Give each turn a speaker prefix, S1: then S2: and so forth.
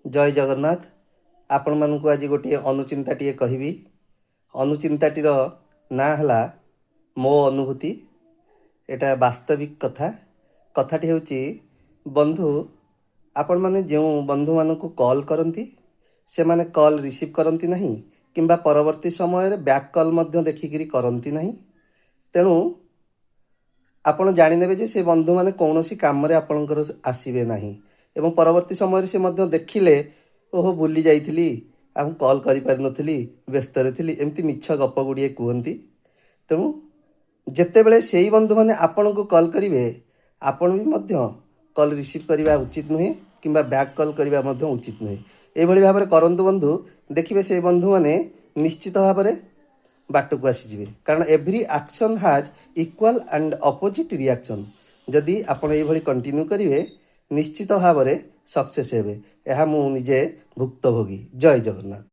S1: जय जगन्नाथ। आपण मानकु आज गोटे अनुचिंताटिए कहबी। अनुचिंताटीर ना हला मो अनुभूति। एटा वास्तविक कथा। कथाटी होची बंधु आपण माने जो बंधु मानकु कॉल करती से माने कॉल रिसीव करती नहीं किंबा परवर्ती समय रे बैक कॉल मध्य देखिकी करती नहीं। तेणु आपण जानिनेबे जे से बंधु माने कौनसी काम रे आपणकर आसीबे नहीं एवं परवर्ती समय रे से मध्य देखिले ओहो भूली जाइथिली आम कॉल करि पारि नथिली व्यस्त रे थिली एमती मिछ गप गुड़िए कहती। तेणु जेतेबेले सेही बंधु माने आपणको कॉल करिवे आपण भी मध्य कॉल रिसीव करवा उचित नुहे किंबा बैक कॉल करवा मध्य उचित नुहे। एभली भाव में करंतु बंधु देखिए से बंधु माने निश्चित भाव में बाटक आसीजे कारण एव्री एक्शन हाज इक्वाल एंड अपोजिट रिएक्शन। जदि आपण ये कंटिन्यू करेंगे निश्चित भाव में सक्सेस हेबे। यह मु निजे भुक्तभोगी। जय जगन्नाथ।